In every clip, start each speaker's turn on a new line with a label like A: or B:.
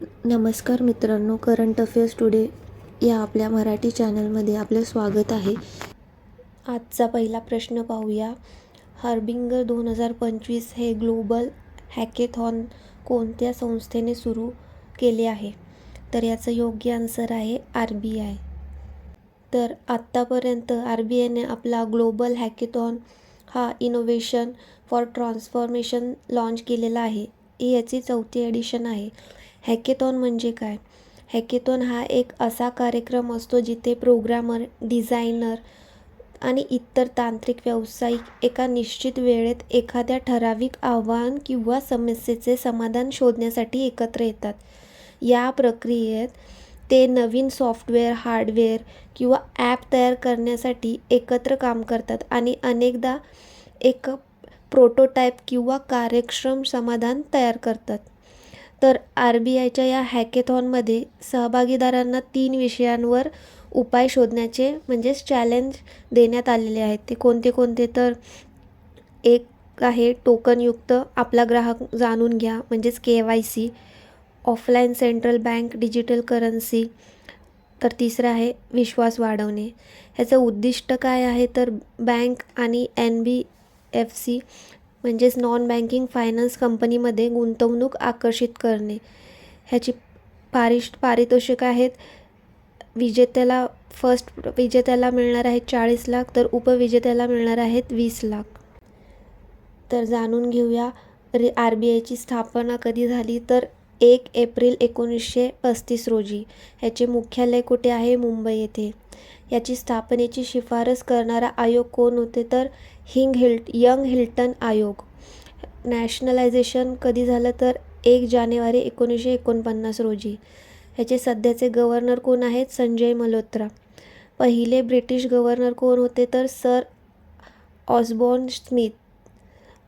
A: नमस्कार मित्रांनो, current affairs today या आपल्या मराठी चॅनलमध्ये आपले स्वागत आहे. आजचा पहिला प्रश्न पाहूया. हार्बिंगर 2025 हे ग्लोबल हॅकेथॉन कोणत्या संस्थेने सुरू केले आहे? तर याचं योग्य आन्सर आहे RBI. तर आत्तापर्यंत RBIने आपला ग्लोबल हॅकेथॉन हा इनोव्हेशन फॉर ट्रान्सफॉर्मेशन लॉन्च केलेला आहे. ही याची 4थी एडिशन आहे. हॅकेथॉन म्हणजे काय? हॅकेथॉन हा एक असा कार्यक्रम असतो जिथे प्रोग्रामर, डिझायनर आणि इतर तांत्रिक व्यावसायिक एका निश्चित वेळेत एखाद्या ठराविक आव्हान किंवा समस्येचे समाधान शोधण्यासाठी एकत्र येतात. या प्रक्रियेत ते नवीन सॉफ्टवेअर, हार्डवेअर किंवा ॲप तयार करण्यासाठी एकत्र काम करतात आणि अनेकदा एक प्रोटोटाइप किंवा कार्यक्षम समाधान तयार करतात. तर RBIच्या या हॅकेथॉनमध्ये सहभागीदारांना 3 विषयांवर उपाय शोधण्याचे म्हणजेच चॅलेंज देण्यात आलेले आहेत. ते कोणते कोणते? तर एक आहे टोकनयुक्त आपला ग्राहक जाणून घ्या म्हणजेच KYC, offline central bank digital currency. तर तिसरं आहे विश्वास वाढवणे. ह्याचं उद्दिष्ट काय आहे? तर बँक आणि NBFC म्हणजेच नॉन बँकिंग फायनान्स कंपनीमध्ये गुंतवणूक आकर्षित करणे. ह्याची पारितोषिक आहेत. विजेत्याला मिळणार आहेत 40 लाख, तर उपविजेत्याला मिळणार आहेत 20 लाख. तर जाणून घेऊया RBIची स्थापना कधी झाली? तर 1 एप्रिल 1935 रोजी. ह्याचे मुख्यालय कुठे आहे? मुंबई येथे. याची स्थापनेची शिफारस करणारा आयोग कोण होते? तर यंग हिल्टन आयोग. नॅशनलायझेशन कधी झालं? तर 1 जानेवारी 1949 रोजी. ह्याचे सध्याचे गव्हर्नर कोण आहेत? संजय मल्होत्रा. पहिले ब्रिटिश गव्हर्नर कोण होते? तर सर ऑसबॉर्न स्मिथ.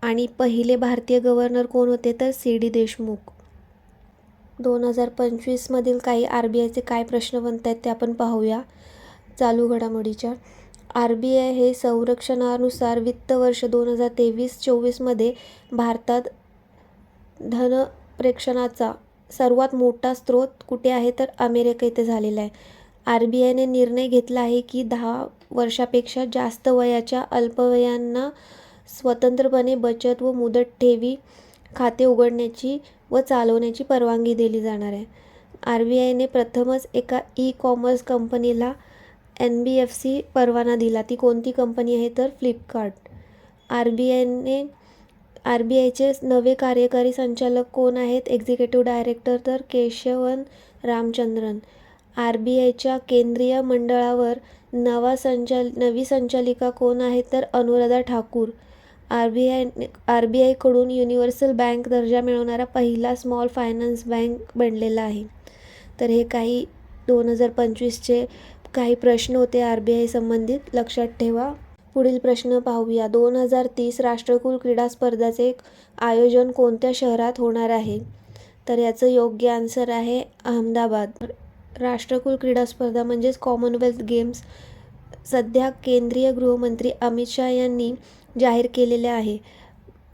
A: आणि पहिले भारतीय गव्हर्नर कोण होते? तर CD देशमुख. 2025 मधील काही RBIचे काय प्रश्न बनत आहेत ते आपण पाहूया. चालू घडामोडीच्या. RBI हे सर्वेक्षणानुसार वित्त वर्ष 2023-24 मध्ये भारतात धनप्रेषणाचा सर्वात मोठा स्रोत कुठे आहे? तर अमेरिका येथे झालेला आहे. RBIने निर्णय घेतला आहे की 10 वर्षापेक्षा जास्त वयाच्या अल्पवयीनांना स्वतंत्रपणे बचत व मुदत ठेवी खाते उघडण्याची व चालवण्याची परवानगी दिली जाणार आहे. RBIने प्रथमच एका ई-कॉमर्स कंपनीला NBFC परवाना दिला. ती कोणती कंपनी आहे? तर फ्लिपकार्ट. RBIचे नवे कार्यकारी संचालक कोण आहेत? एक्झिक्युटिव्ह डायरेक्टर तर केशवन रामचंद्रन. RBIच्या केंद्रीय मंडळावर नवी संचालिका कोण आहेत? तर अनुराधा ठाकूर. RBI कडून युनिव्हर्सल बँक दर्जा मिळवणारा पहिला स्मॉल फायनान्स बँक बनलेला आहे. तर हे काही 2025चे काही प्रश्न होते RBI संबंधित. लक्षात ठेवा. पुढील प्रश्न पाहूया. 2030 राष्ट्रकुल क्रीडा स्पर्धांचे आयोजन कोणत्या शहरात होणार आहे? तर याचं योग्य आन्सर आहे अहमदाबाद. राष्ट्रकुल क्रीडा स्पर्धा म्हणजेच कॉमनवेल्थ गेम्स सध्या केंद्रीय गृहमंत्री अमित शाह यांनी जाहीर केलेले आहे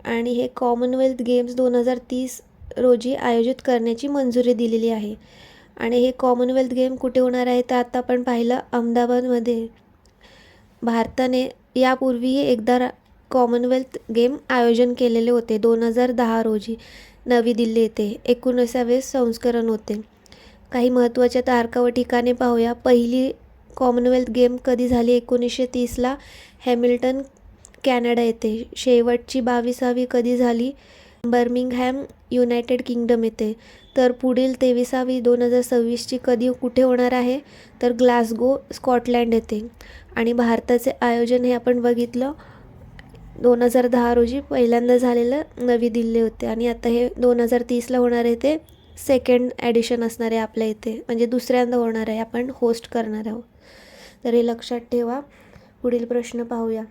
A: आणि हे कॉमनवेल्थ गेम्स 2030 रोजी आयोजित करण्याची मंजुरी दिलेली आहे. आणि हे कॉमनवेल्थ गेम कुठे होणार आहे? तर आता आपण पाहिलं अहमदाबादमध्ये. भारताने यापूर्वीही एकदा कॉमनवेल्थ गेम आयोजन केलेले होते 2010 रोजी नवी दिल्ली येथे. 19वे संस्करण होते. काही महत्त्वाच्या तारखा व ठिकाणे पाहूया. पहिली कॉमनवेल्थ गेम कधी झाली? 1930ला हॅमिल्टन, कॅनडा येथे. शेवटची 22वी कधी झाली? बर्मिंगहॅम, युनायटेड किंगडम येथे. तर पुढील 23वी 2026ची कधी कुठे होणार आहे? तर ग्लासगो, स्कॉटलँड येथे. आणि भारताचे आयोजन हे आपण बघितलं 2010 रोजी पहिल्यांदा झालेलं नवी दिल्ली होते आणि आता हे 2030ला होणार आहे. ते सेकंड ॲडिशन असणार आहे आपल्या इथे, म्हणजे दुसऱ्यांदा होणार आहे. आपण होस्ट करणार आहोत. तर हे लक्षात ठेवा. पुढील प्रश्न पाहूया.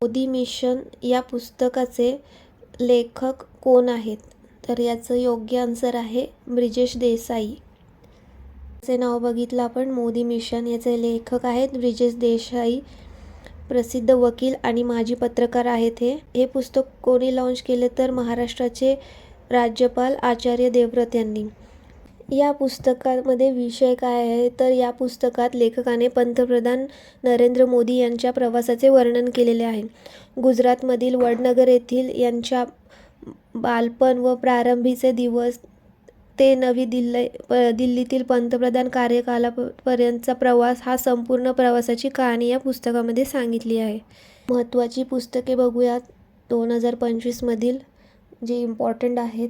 A: मोदी मिशन या पुस्तकाचे लेखक कोण आहेत? तर याचं योग्य आन्सर आहे ब्रिजेश देसाई. याचे नाव बघितलं आपण, मोदी मिशन. याचे लेखक आहेत ब्रिजेश देसाई. प्रसिद्ध वकील आणि माजी पत्रकार आहेत हे पुस्तक कोणी लॉन्च केले? तर महाराष्ट्राचे राज्यपाल आचार्य देवव्रत यांनी. या पुस्तकामध्ये विषय काय आहे तर या पुस्तकात लेखकाने पंतप्रधान नरेंद्र मोदी यांच्या प्रवासाचे वर्णन केलेले आहे. गुजरातमधील वडनगर येथील यांच्या बालपण व प्रारंभीचे दिवस ते नवी दिल्लीतील पंतप्रधान कार्यकालापर्यंतचा प्रवास हा संपूर्ण प्रवासाची कहाणी या पुस्तकामध्ये सांगितली आहे. महत्त्वाची पुस्तके बघूयात 2025मधील जे इम्पॉर्टंट आहेत.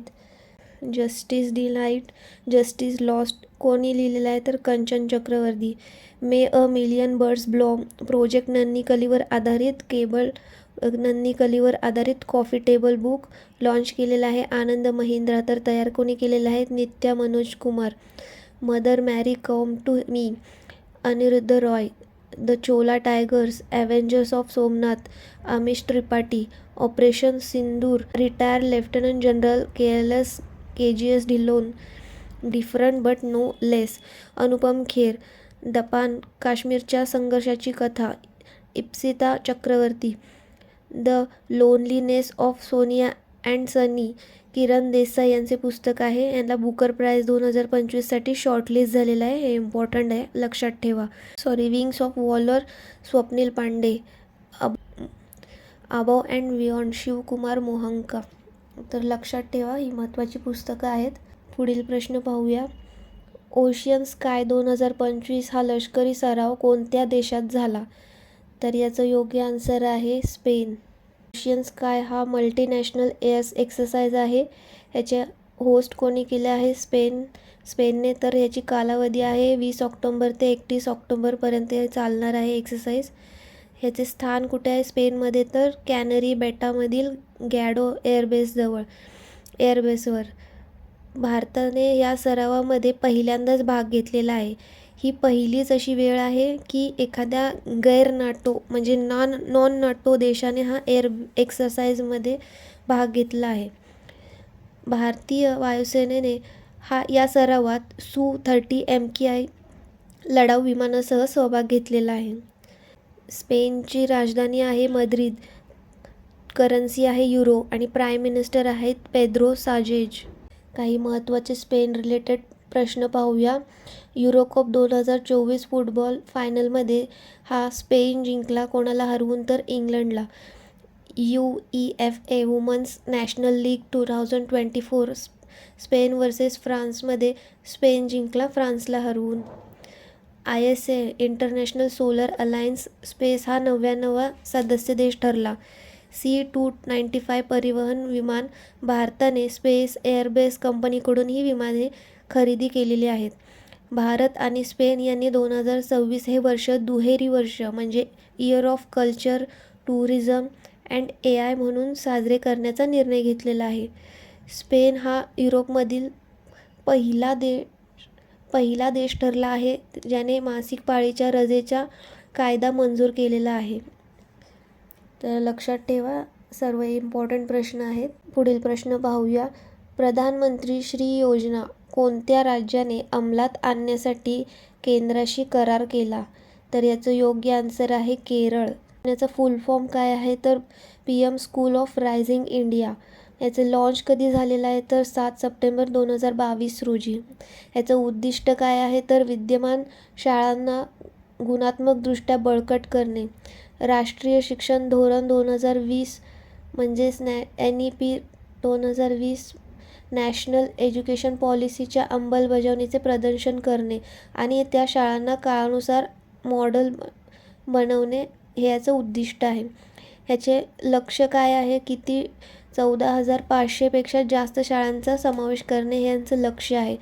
A: जस्टिस डिनाईड, जस्टिस लॉस्ट कोणी लिहिलेलं आहे तर कंचन चक्रवर्ती. मे अ मिलियन बर्ड्स ब्लॉम प्रोजेक्ट नन्नी कलीवर आधारित कॉफी टेबल बुक लॉन्च केलेलं आहे आनंद महिंद्रा. तर तयार कोणी केलेलं आहे नित्या Manoj Kumar. Mother Mary come to me Aniruddha Roy. The Chola tigers, avengers of Somnath Amish Tripathi. Operation Sindoor retire lieutenant general KGS Dhillon. Different but no less Anupam Kher. दपान काश्मीरच्या संघर्षाची कथा Ipsita Chakraborty. The loneliness of Sonia and Sunny Kiran Desai यांचे पुस्तक आहे. यांना बुकर प्राईज 2025साठी शॉर्टलिस्ट झालेलं आहे. हे इम्पॉर्टंट आहे, लक्षात ठेवा. Wings of valour Swapnil Pande. Above and beyond Shivkumar Mohanka. तर लक्षात ठेवा, ही महत्त्वाची पुस्तकं आहेत. पुढील प्रश्न पाहूया. ओशियन स्काय 2025 हा लष्करी सराव कोणत्या देशात झाला? तर याचं योग्य आन्सर आहे स्पेन. ओशियन स्काय हा मल्टीनॅशनल एअर एक्सरसाइज आहे. ह्याचे होस्ट कोणी केले आहे? स्पेनने. तर याची कालावधी आहे 20 ऑक्टोंबर ते 31 ऑक्टोंबरपर्यंत चालणार आहे एक्सरसाइज. ह्याचे स्थान कुठे आहे स्पेनमध्ये? तर कॅनरी बेटामधील गॅडो एअरबेसवर. भारताने या सरावामध्ये पहिल्यांदाच भाग घेतलेला आहे. ही पहिलीच अशी वेळ आहे की एखाद्या नाटो म्हणजे नॉन नाटो देशाने हा एअर एक्सरसाइजमध्ये भाग घेतला आहे. भारतीय वायुसेनेने या सरावात Su-30 MKI लढाऊ विमानासह सहभाग घेतलेला आहे. स्पेनची राजधानी आहे मद्रिद. करन्सी आहे युरो आणि प्राईम मिनिस्टर आहेत पेद्रो साजेज. काही महत्त्वाचे स्पेन रिलेटेड प्रश्न पाहूया. युरोकप 2024 फुटबॉल फायनलमध्ये हा स्पेन जिंकला. कोणाला हरवून? तर इंग्लंडला. UEFA women's national league 2024 Spain versus फ्रान्समध्ये स्पेन जिंकला फ्रान्सला हरवून. ISA इंटरनॅशनल सोलर अलायन्स स्पेस हा 99वा सदस्य देश ठरला. C-295 परिवहन विमान भारताने स्पेस एअरबेस कंपनीकडून ही विमाने खरेदी केलेली आहेत. भारत आणि स्पेन यांनी 2026 हे वर्ष दुहेरी वर्ष म्हणजे year of culture, tourism and AI म्हणून साजरे करण्याचा निर्णय घेतलेला आहे. स्पेन हा युरोपमधील पहिला देश ठरला आहे ज्याने मासिक पाळीच्या रजेचा कायदा मंजूर केलेला आहे. तर लक्षात ठेवा, सर्व इम्पॉर्टंट प्रश्न आहेत. पुढील प्रश्न पाहूया. प्रधानमंत्री श्री योजना कोणत्या राज्याने अंमलात आणण्यासाठी केंद्राशी करार केला? तर याचं योग्य आन्सर आहे केरळ. याचा फुल फॉर्म काय आहे? तर PM school of rising India. याचं लॉन्च कधी झालेलं आहे? तर 7 सप्टेंबर 2022 रोजी. याचं उद्दिष्ट काय आहे? तर विद्यमान शाळांना गुणात्मकदृष्ट्या बळकट करणे. राष्ट्रीय शिक्षण धोरण 2020 म्हणजेच NEP 2020 नॅशनल एज्युकेशन पॉलिसीच्या अंमलबजावणीचे प्रदर्शन करणे आणि त्या शाळांना काळानुसार मॉडेल बनवणे हे याचं उद्दिष्ट आहे. ह्याचे लक्ष्य काय आहे? 14,500 पेक्षा जास्त शाळांचा समावेश करणे हे यांचं लक्ष्य आहे.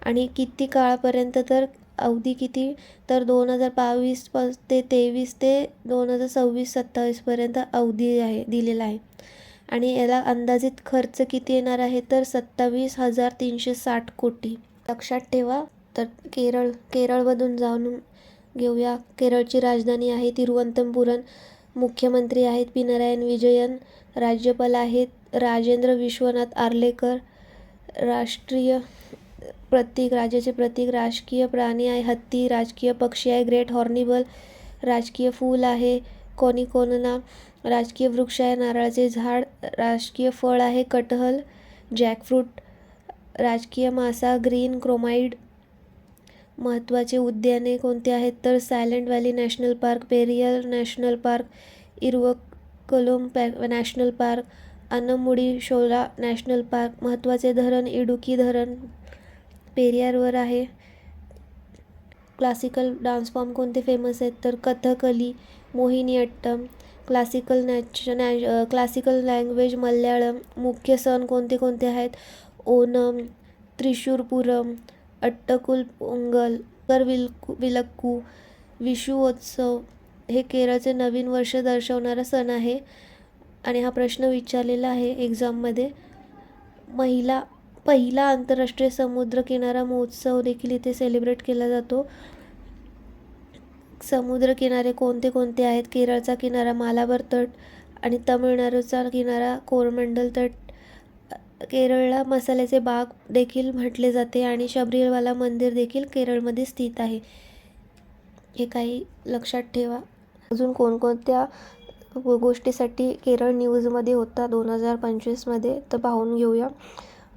A: आणि किती काळापर्यंत? तर अवधी किती? तर 2022 ते 23 ते 2026-27 पर्यंत अवधी आहे दिलेला आहे. आणि याला अंदाजित खर्च किती येणार आहे? तर 27,360 कोटी. लक्षात ठेवा. तर केरळमधून जाणून घेऊया. केरळची राजधानी आहे तिरुवनंतपुरम. मुख्यमंत्री आहेत पिनरायन विजयन. राज्यपाल आहेत राजेंद्र विश्वनाथ आर्लेकर. राज्याचे प्रतीक राजकीय प्राणी आहे हत्ती. राजकीय पक्षी आहे ग्रेट हॉर्निबल. राजकीय फूल आहे कॉनिकोना. राजकीय वृक्ष आहे नारळाचे झाड. राजकीय फळ आहे कटहल, जॅकफ्रूट. राजकीय मासा ग्रीन क्रोमाइड. महत्त्वाचे उद्याने कोणते आहेत तर Silent Valley National Park, Periyar National Park, Eravikulam National Park, Anamudi Shola National Park. महत्त्वाचे धरण इडुकी धरण पेरियारवर आहे. क्लासिकल डान्स फॉर्म कोणते फेमस आहेत तर कथकली, मोहिनीअट्टम. Classical language Malayalam. मुख्य सण कोणते कोणते आहेत ओणम, त्रिशूरपूरम, अट्टकुल पोंगल, विलक्कू. विषुवोत्सव हे केरळचे नवीन वर्ष दर्शवणारा सण आहे आणि हा प्रश्न विचारलेला आहे एक्झाममध्ये. पहिला आंतरराष्ट्रीय समुद्र किनारा महोत्सव देखील इथे सेलिब्रेट केला जातो. समुद्रकिनारे कोणते कोणते आहेत केरळचा किनारा मालाबार तट आणि तमिळनाडूचा किनारा कोरमंडल तट. केरळला मसाल्याचे बाग देखील म्हटले जाते आणि शबरीवाला मंदिर देखील केरळमध्ये स्थित आहे. हे काही लक्षात ठेवा. अजून कोणकोणत्या गोष्टीसाठी केरळ न्यूजमध्ये होता 2025मध्ये तर पाहून घेऊया.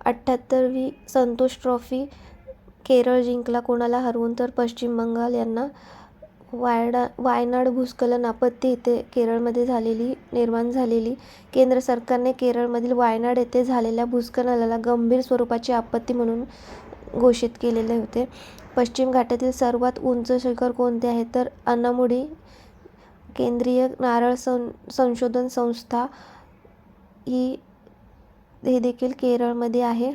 A: 78वी संतोष ट्रॉफी केरळ जिंकला कोणाला हरवून तर पश्चिम बंगाल यांना. वायनाड भूस्खलन आपत्ती इथे केरळमध्ये निर्माण झालेली. केंद्र सरकारने केरळमधील वायनाड येथे झालेल्या भूस्खलनाला गंभीर स्वरूपाची आपत्ती म्हणून घोषित केलेले होते. पश्चिम घाटातील सर्वात उंच शिखर कोणते आहे तर अनामुडी. केंद्रीय नारळ संशोधन संस्था हे देखील केरळमध्ये आहे.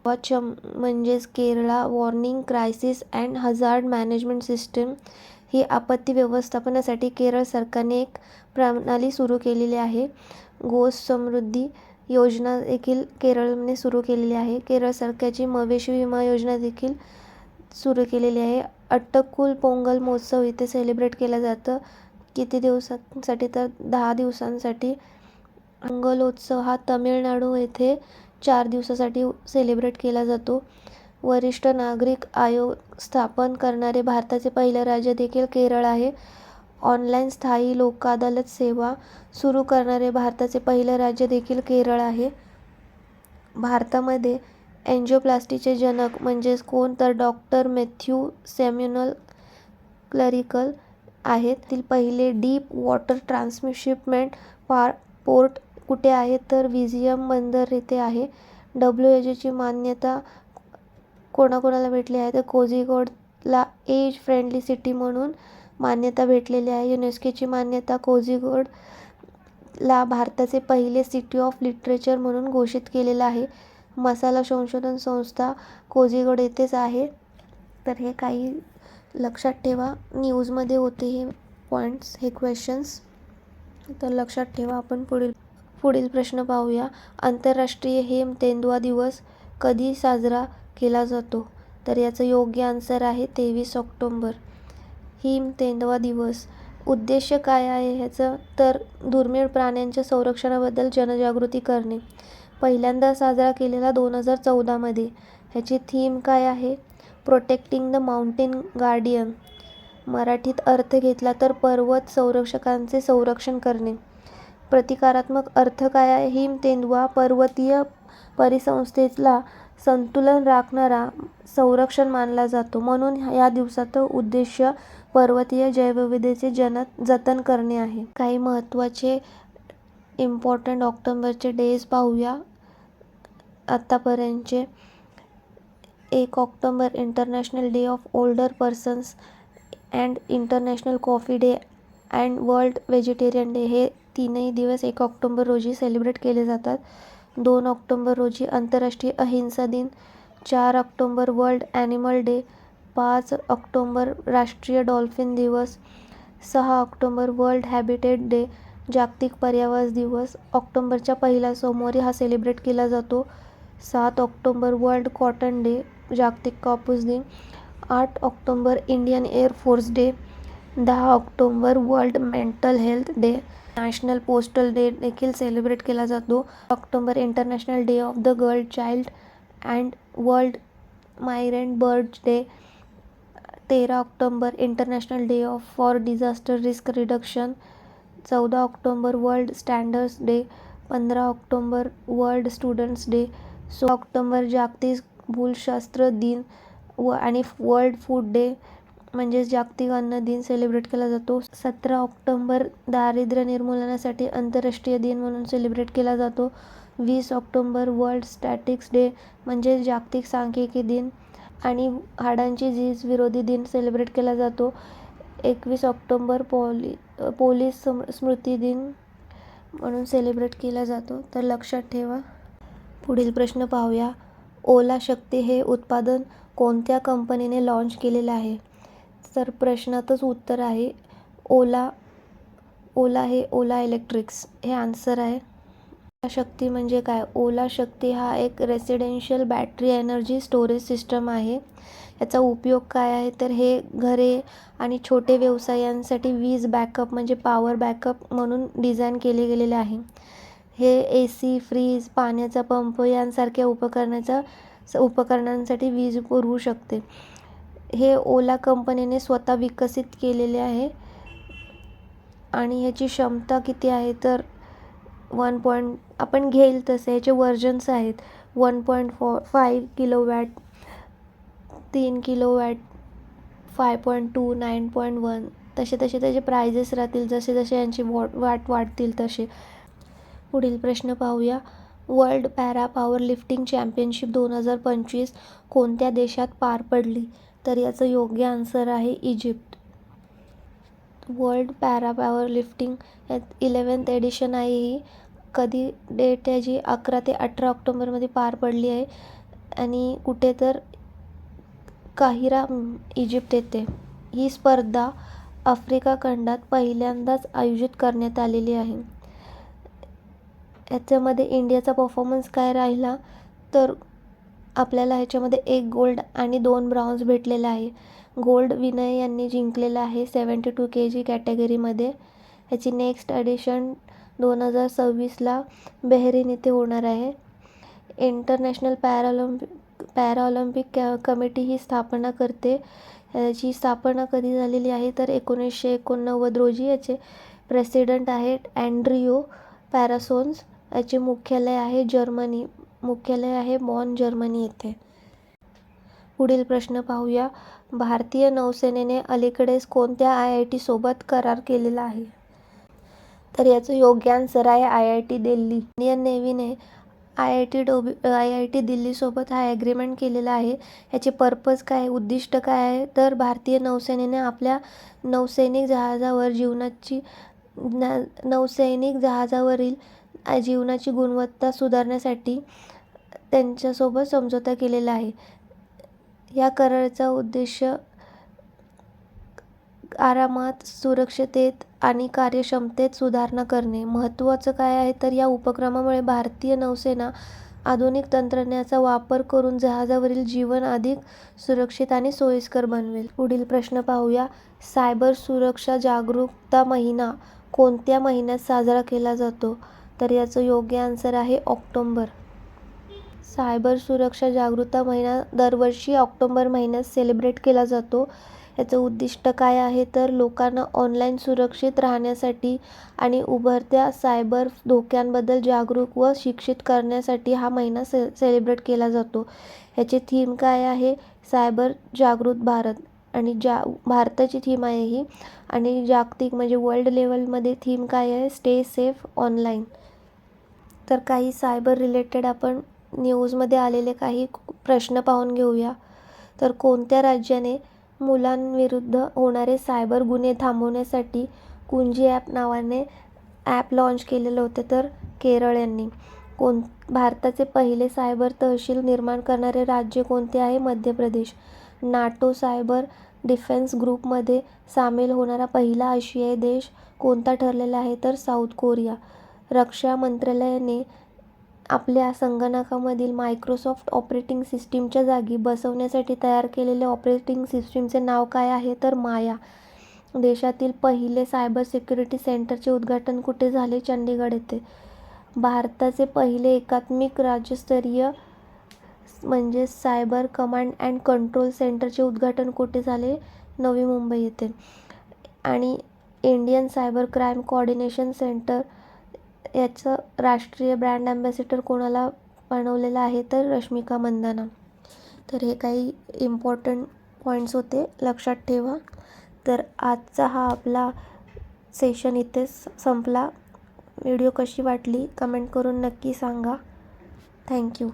A: म्हणजेच Kerala warning crisis and hazard management system. ही आपत्ती व्यवस्थापनासाठी केरळ सरकारने एक प्रणाली सुरू केलेली आहे. गोस समृद्धी योजना देखील केरळने सुरू केलेली आहे. केरळ सरकारची मवेशी विमा योजना देखील सुरू केलेली आहे. अट्टकुल पोंगल महोत्सव इथे सेलिब्रेट केलं जातं. किती दिवसांसाठी तर 10 दिवसांसाठी. पोंगलोत्सव हा तमिळनाडू येथे 4 दिवसासाठी सेलिब्रेट केला जातो. वरिष्ठ नागरिक आयोग स्थापन करणारे भारताचे पहिले राज्य देखील केरळ आहे. ऑनलाईन स्थायी लोक अदालत सेवा सुरू करणारे भारताचे पहिले राज्य देखील केरळ आहे. भारतामध्ये एंजिओप्लास्टीचे जनक म्हणजेच कोण तर डॉक्टर मॅथ्यू सॅम्युअल क्लरिकल आहेत. तील पहिले डीप वॉटर ट्रान्सशिपमेंट पोर्ट कुठे आहे तर विझियम बंदर येथे आहे. WHOची मान्यता कोणाकोणाला भेटली आहे तर कोझिकोडला एज फ्रेंडली सिटी म्हणून मान्यता भेटलेली आहे. युनेस्कोची मान्यता कोझिकोडला भारताचे पहिले सिटी ऑफ लिटरेचर म्हणून घोषित केलेलं आहे. मसाला संशोधन संस्था कोझिकोड येथेच आहे. तर हे काही लक्षात ठेवा. न्यूजमध्ये होते हे पॉईंट्स, हे क्वेश्चन्स, तर लक्षात ठेवा. आपण पुढील प्रश्न पाहूया. आंतरराष्ट्रीय हेम तेंदुआ दिवस कधी साजरा केला जातो तर याचं योग्य आन्सर आहे 23 ऑक्टोबर. हिम तेंदुआ दिवस उद्देश काय आहे ह्याचं तर दुर्मिळ प्राण्यांच्या संरक्षणाबद्दल जनजागृती करणे. पहिल्यांदा साजरा केलेला 2014मध्ये. ह्याची थीम काय आहे प्रोटेक्टिंग द माउंटेन गार्डियन. मराठीत अर्थ घेतला तर पर्वत संरक्षकांचे संरक्षण करणे. प्रतिकारात्मक अर्थ काय आहे हिम तेंदुआ पर्वतीय परिसंस्थेला संतुलन राखणारा संरक्षण मानला जातो. म्हणून या दिवसाचा उद्देश पर्वतीय जैवविविधतेचे जतन करणे आहे. काही महत्त्वाचे इम्पॉर्टंट ऑक्टोबरचे डेज पाहूया आत्तापर्यंतचे. 1 October international day of older persons and international coffee day and world vegetarian day. हे तीनही दिवस 1 ऑक्टोबर रोजी सेलिब्रेट केले जातात. 2 ऑक्टोबर रोजी आंतरराष्ट्रीय अहिंसा दिन. 4 October world animal day. 5 October राष्ट्रीय डॉल्फिन दिवस. 6 ऑक्टोबर वर्ल्ड हॅबिटेट डे जागतिक पर्यावरण दिवस. ऑक्टोबरच्या पहिल्या सोमवारी हा सेलिब्रेट केला जातो. 7 ऑक्टोबर वर्ल्ड कॉटन डे जागतिक कापूस दिन. 8 October Indian air force day. 10 October world mental health day. National postal day देखील सेलिब्रेट केला जातो. October international day of the girl child and world migrant birds day. 13 October international day for disaster risk reduction. 14 October world standards day. 15 October world students day. 16 October जागतिक भूलशास्त्र दिन आणि world food day म्हणजेच जागतिक अन्न दिन celebrate केला जातो. 17 October दारिद्र्य निर्मूलनासाठी आंतरराष्ट्रीय दिन म्हणून सेलिब्रेट केला जातो. 20 ऑक्टोबर वर्ल्ड स्टॅटिक्स डे म्हणजे जागतिक सांख्यिकी दिन आणि हाडांची झीज विरोधी दिन सेलिब्रेट केला जातो. 21 ऑक्टोबर पोलीस स्मृती दिन म्हणून सेलिब्रेट केला जातो. तर लक्षात ठेवा. पुढील प्रश्न पाहूया. ओला शक्ती हे उत्पादन कोणत्या कंपनीने लॉन्च केलेलं आहे? तर प्रश्नातच उत्तर आहे ओला हे ओला इलेक्ट्रिक्स हे आन्सर आहे. ओला शक्ती म्हणजे काय? ओला शक्ती हा एक residential battery energy storage system आहे. याचा उपयोग काय आहे तर हे घरे आणि छोटे व्यवसायांसाठी वीज बॅकअप म्हणजे पॉवर बॅकअप म्हणून डिझाईन केले गेलेले आहे. हे AC, फ्रीज, पाण्याचा पंप यांसारख्या उपकरणांसाठी वीज पुरवू शकते. हे ओला कंपनीने स्वतः विकसित केलेले आहे आणि ह्याची क्षमता किती आहे तर आपण घेईल तसे ह्याचे वर्जन्स आहेत. 1.5 किलोवॅट, 3 किलोवॅट, 5.2, 9.1 तसे त्याचे प्राइजेस राहतील जसे यांची वॅट वाढतील तसे. पुढील प्रश्न पाहूया. World para power lifting championship 2025 कोणत्या देशात पार पडली? तर याचं योग्य आन्सर आहे Egypt. World para power lifting 11th edition आहे ही. कधी डेट याची 11 ते 18 ऑक्टोबरमध्ये पार पडली आहे आणि कुठे तर काहिरा इजिप्त येथे. ही स्पर्धा आफ्रिका खंडात पहिल्यांदाच आयोजित करण्यात आलेली आहे. ह्याच्यामध्ये इंडियाचा परफॉर्मन्स काय राहिला तर आपल्याला ह्याच्यामध्ये 1 गोल्ड आणि 2 ब्रॉन्झ भेटलेला आहे. गोल्ड विनय यांनी जिंकलेला आहे 72 kg कॅटेगरीमध्ये. ह्याची नेक्स्ट एडिशन 2026ला बहरीन येथे होणार आहे. इंटरनॅशनल पॅराऑलिम्पिक कमिटी ही स्थापना करते. याची स्थापना कधी झालेली आहे तर 1989 रोजी. याचे प्रेसिडेंट आहेत अँड्रियो पॅरासोन्स. याचे मुख्यालय आहे बॉन, जर्मनी येथे. पुढील प्रश्न पाहूया. भारतीय नौसेनेने अलीकडेच कोणत्या IIT सोबत करार केलेला आहे? तर याचं योग्य आन्सर आहे IIT दिल्ली. इंडियन नेव्हीने IIT दिल्लीसोबत हा ॲग्रीमेंट केलेला आहे. याचे पर्पज काय, उद्दिष्ट काय आहे तर भारतीय नौसेनेने आपल्या नौसैनिक जहाजावरील जीवनाची गुणवत्ता सुधारण्यासाठी त्यांच्यासोबत समझोता केलेला आहे. या कराराचा उद्देश आरामात, सुरक्षिततेत आणि कार्यक्षमतेत सुधारणा करणे. महत्त्वाचं काय आहे तर या उपक्रमामुळे भारतीय नौसेना आधुनिक तंत्रज्ञानाचा वापर करून जहाजावरील जीवन अधिक सुरक्षित आणि सोयीस्कर बनवेल. पुढील प्रश्न पाहूया. सायबर सुरक्षा जागरूकता महिना कोणत्या महिन्यात साजरा केला जातो? तर याचं योग्य आन्सर आहे ऑक्टोबर. सायबर सुरक्षा जागरूकता महिना दरवर्षी ऑक्टोबर महिन्यात सेलिब्रेट केला जातो. याचं उद्दिष्ट काय आहे तर लोकांना ऑनलाईन सुरक्षित राहण्यासाठी आणि उभरत्या सायबर धोक्यांबद्दल जागरूक व शिक्षित करण्यासाठी हा महिना सेलिब्रेट केला जातो. ह्याची थीम काय आहे? सायबर जागृत भारत आणि भारताची थीम आहे ही. आणि जागतिक म्हणजे वर्ल्ड लेवलमध्ये थीम काय आहे? Stay safe online. तर काही सायबर रिलेटेड आपण न्यूजमध्ये आलेले काही प्रश्न पाहून घेऊया. तर कोणत्या राज्याने मुलांविरुद्ध होणारे सायबर गुन्हे थांबवण्यासाठी कुंजी ॲप नावाने ॲप लॉन्च केलेलं होते? तर केरळ यांनी. भारताचे पहिले सायबर तहसील निर्माण करणारे राज्य कोणते आहे? Madhya Pradesh. NATO cyber defence ग्रुपमध्ये सामील होणारा पहिला आशियाई देश कोणता ठरलेला आहे? तर साऊथ कोरिया. रक्षा मंत्रालयाने आपल्या संगणकामधील मायक्रोसॉफ्ट ऑपरेटिंग सिस्टीमच्या जागी बसवण्यासाठी तयार केलेल्या ऑपरेटिंग सिस्टीमचे नाव काय आहे? तर माया. देशातील पहिले सायबर सिक्युरिटी सेंटरचे उद्घाटन कुठे झाले? चंदीगड येथे. भारताचे पहिले एकात्मिक राज्यस्तरीय म्हणजे सायबर कमांड अँड कंट्रोल सेंटरचे उद्घाटन कुठे झाले? नवी मुंबई येथे. आणि Indian cyber crime coordination centre याचं राष्ट्रीय ब्रँड ॲम्बॅसेडर कोणाला बनवलेला आहे तर रश्मिका मंदाना. तर हे काही इम्पॉर्टंट पॉईंट्स होते, लक्षात ठेवा. तर आजचा हा आपला सेशन इथेच संपला. व्हिडिओ कशी वाटली कमेंट करून नक्की सांगा. थँक्यू.